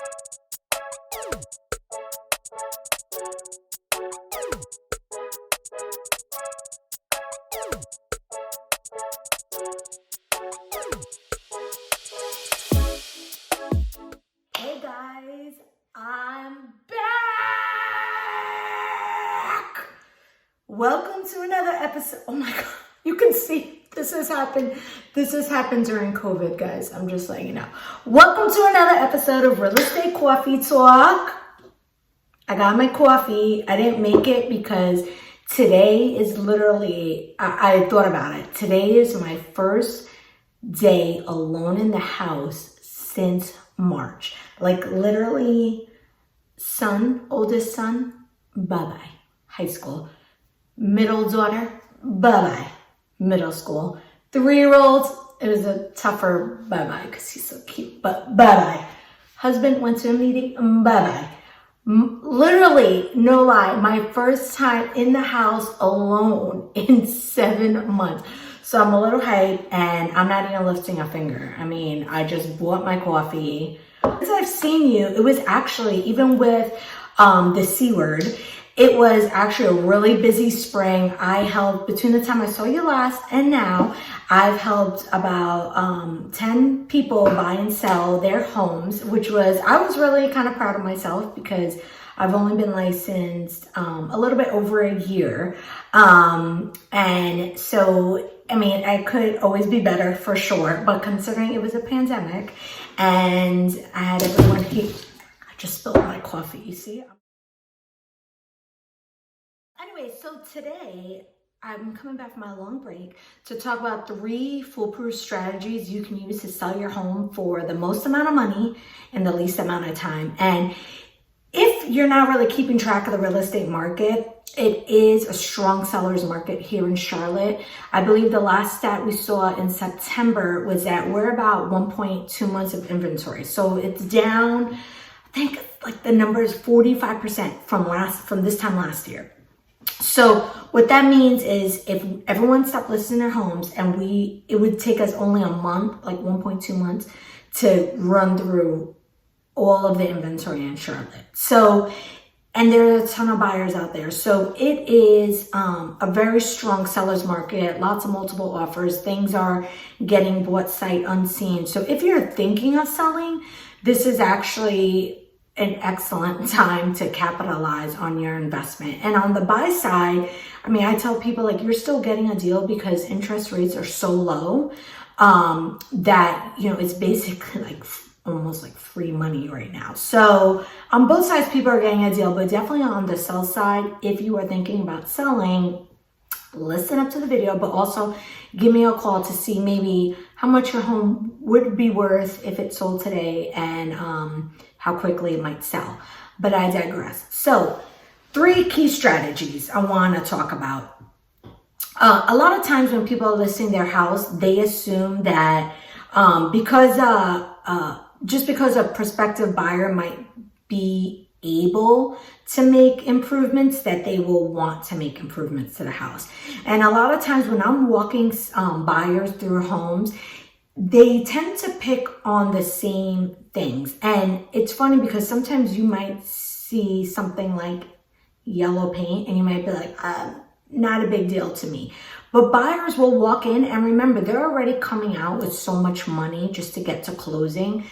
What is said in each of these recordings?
Hey guys, I'm back! Welcome to another episode. Oh my God, you can see this has happened. This has happened during COVID, guys. I'm just letting you know. Welcome to another episode of Real Estate Coffee Talk. I got my coffee. I didn't make it because today is literally, I thought about it. Today is my first day alone in the house since March. Like literally, oldest son, bye-bye, high school. Middle daughter, bye-bye, middle school. 3-year-old, it was a tougher bye-bye because he's so cute, but bye-bye. Husband went to a meeting, bye-bye. Literally, no lie, my first time in the house alone in 7 months. So I'm a little hyped and I'm not even lifting a finger. I mean, I just bought my coffee. Since I've seen you, it was actually, even with the C word, it was actually a really busy spring. I helped, between the time I saw you last and now, I've helped about 10 people buy and sell their homes, which was, I was really kind of proud of myself because I've only been licensed a little bit over a year. And so, I mean, I could always be better for sure, but considering it was a pandemic and I had everyone here, I just spilled my coffee, you see? Anyway, so today I'm coming back from my long break to talk about 3 foolproof strategies you can use to sell your home for the most amount of money in the least amount of time. And if you're not really keeping track of the real estate market, it is a strong seller's market here in Charlotte. I believe the last stat we saw in September was that we're about 1.2 months of inventory. So it's down, I think like the number is 45% from this time last year. So what that means is if everyone stopped listing their homes and it would take us only a month, like 1.2 months to run through all of the inventory in Charlotte. So, and there are a ton of buyers out there. So it is a very strong seller's market, lots of multiple offers. Things are getting bought sight unseen. So if you're thinking of selling, this is actually an excellent time to capitalize on your investment. And on the buy side, I mean, I tell people like you're still getting a deal because interest rates are so low that, you know, it's basically like almost like free money right now. So on both sides, people are getting a deal, but definitely on the sell side, if you are thinking about selling, listen up to the video, but also give me a call to see maybe how much your home would be worth if it sold today and how quickly it might sell. But I digress. So 3 key strategies I want to talk about. A lot of times when people are listing their house, they assume that just because a prospective buyer might be able to make improvements, that they will want to make improvements to the house. And a lot of times when I'm walking buyers through homes, they tend to pick on the same things. And it's funny because sometimes you might see something like yellow paint and you might be like, not a big deal to me. But buyers will walk in and remember, they're already coming out with so much money just to get to closing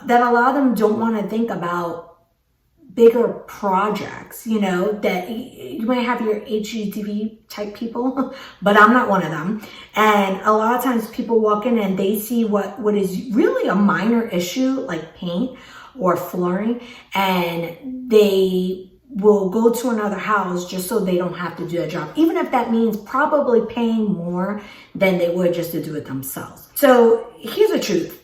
that a lot of them don't want to think about bigger projects, you know, that you might have your HGTV type people, but I'm not one of them. And a lot of times people walk in and they see what is really a minor issue like paint or flooring, and they will go to another house just so they don't have to do a job, even if that means probably paying more than they would just to do it themselves. So here's the truth.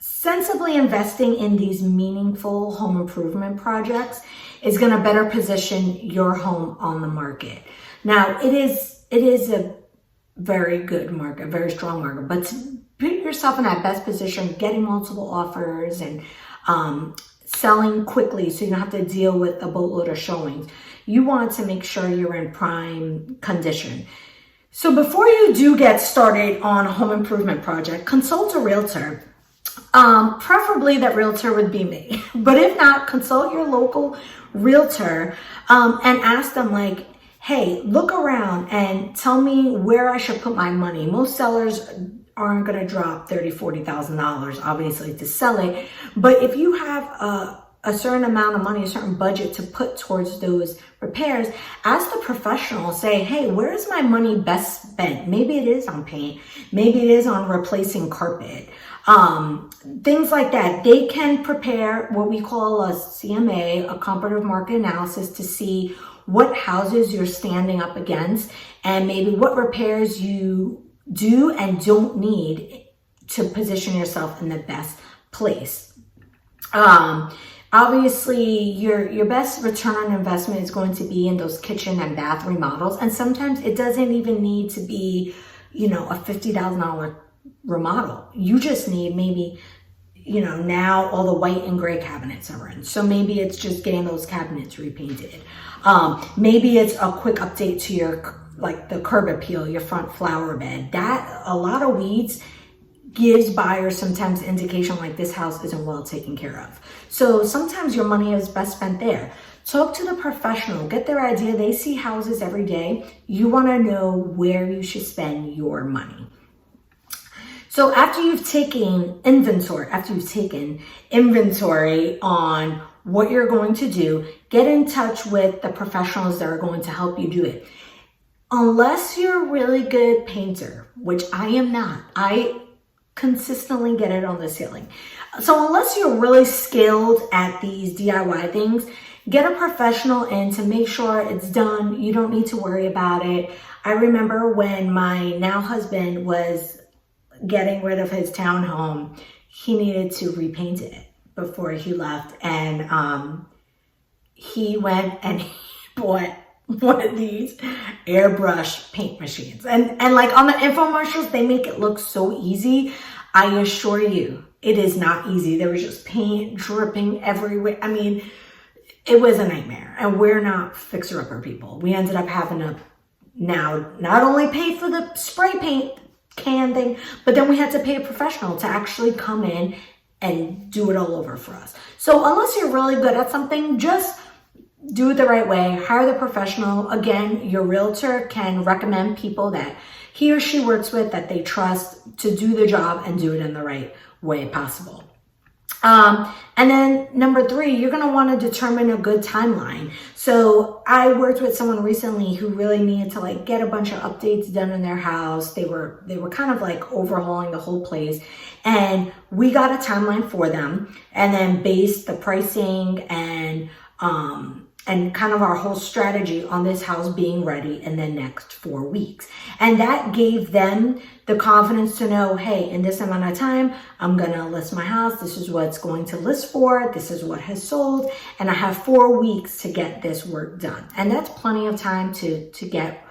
Sensibly investing in these meaningful home improvement projects is going to better position your home on the market. Now, it is a very good market, very strong market, but to put yourself in that best position, getting multiple offers and selling quickly so you don't have to deal with a boatload of showings, you want to make sure you're in prime condition. So before you do get started on a home improvement project, consult a realtor. Preferably that realtor would be me. But if not, consult your local realtor and ask them like, hey, look around and tell me where I should put my money. Most sellers aren't going to drop $30,000, $40,000 obviously to sell it. But if you have a certain amount of money, a certain budget to put towards those repairs, ask the professional, say, hey, where's my money best spent? Maybe it is on paint. Maybe it is on replacing carpet. Things like that. They can prepare what we call a CMA, a comparative market analysis, to see what houses you're standing up against and maybe what repairs you do and don't need to position yourself in the best place. Obviously, your best return on investment is going to be in those kitchen and bath remodels. And sometimes it doesn't even need to be, a $50,000 remodel. You just need maybe, now all the white and gray cabinets are in. So maybe it's just getting those cabinets repainted. Maybe it's a quick update to the curb appeal, your front flower bed. That, a lot of weeds gives buyers sometimes indication like this house isn't well taken care of. So sometimes your money is best spent there. Talk to the professional, get their idea. They see houses every day. You want to know where you should spend your money. So after you've taken inventory on what you're going to do, get in touch with the professionals that are going to help you do it. Unless you're a really good painter, which I am not, I consistently get it on the ceiling. So unless you're really skilled at these DIY things, get a professional in to make sure it's done. You don't need to worry about it. I remember when my now husband was getting rid of his townhome, he needed to repaint it before he left. And he went and he bought one of these airbrush paint machines. And like on the infomercials, they make it look so easy. I assure you, it is not easy. There was just paint dripping everywhere. I mean, it was a nightmare. And we're not fixer-upper people. We ended up having to now not only pay for the spray paint can thing, but then we had to pay a professional to actually come in and do it all over for us. So unless you're really good at something, just do it the right way. Hire the professional. Again, your realtor can recommend people that he or she works with that they trust to do the job and do it in the right way possible. And then number 3, you're going to want to determine a good timeline. So I worked with someone recently who really needed to get a bunch of updates done in their house. They were kind of overhauling the whole place, and we got a timeline for them and then based the pricing and kind of our whole strategy on this house being ready in the next 4 weeks. And that gave them the confidence to know, hey, in this amount of time, I'm going to list my house. This is what it's going to list for. This is what has sold. And I have 4 weeks to get this work done. And that's plenty of time to get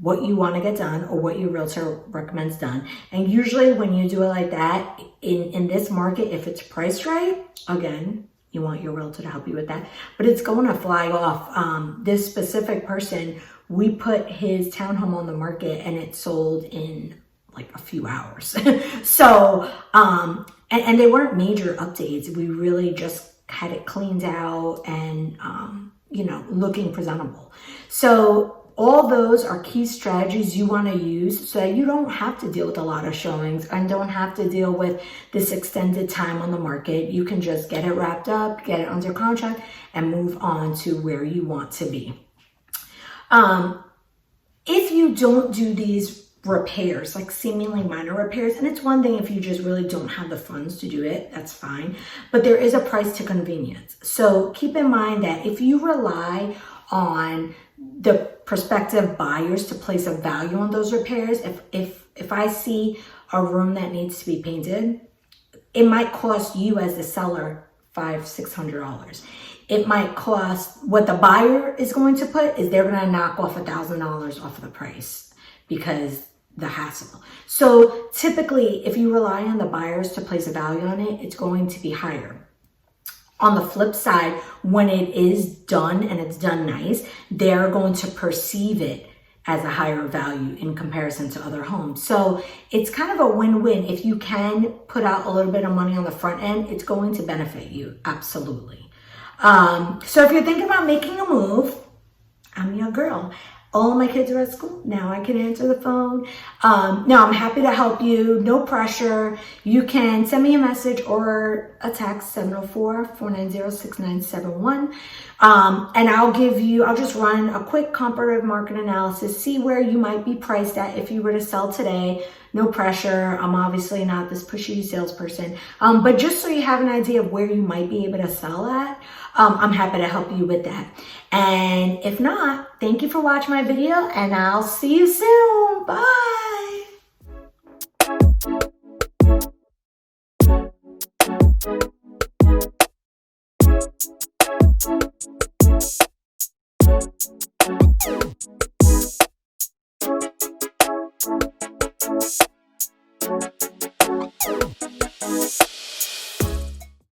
what you want to get done or what your realtor recommends done. And usually when you do it like that, in this market, if it's priced right, again, you want your realtor to help you with that, but it's going to fly off. This specific person, we put his townhome on the market and it sold in a few hours. So, and they weren't major updates. We really just had it cleaned out and, looking presentable. So all those are key strategies you want to use so that you don't have to deal with a lot of showings and don't have to deal with this extended time on the market. You can just get it wrapped up, get it under contract, and move on to where you want to be. If you don't do these repairs, seemingly minor repairs, and it's one thing if you just really don't have the funds to do it, that's fine, but there is a price to convenience. So keep in mind that if you rely on the prospective buyers to place a value on those repairs, if I see a room that needs to be painted, it might cost you as the seller $500-$600. It might cost, what the buyer is going to put is they're going to knock off $1,000 off of the price because the hassle. So typically, if you rely on the buyers to place a value on it, it's going to be higher. On the flip side, when it is done and it's done nice, they're going to perceive it as a higher value in comparison to other homes. So it's kind of a win-win. If you can put out a little bit of money on the front end, it's going to benefit you, absolutely. So if you're thinking about making a move, I'm your girl. All of my kids are at school. Now I can answer the phone. Now I'm happy to help you. No pressure. You can send me a message or a text, 704-490-6971. And I'll just run a quick comparative market analysis, see where you might be priced at if you were to sell today. No pressure. I'm obviously not this pushy salesperson. But just so you have an idea of where you might be able to sell at, I'm happy to help you with that. And if not, thank you for watching my video, and I'll see you soon. Bye.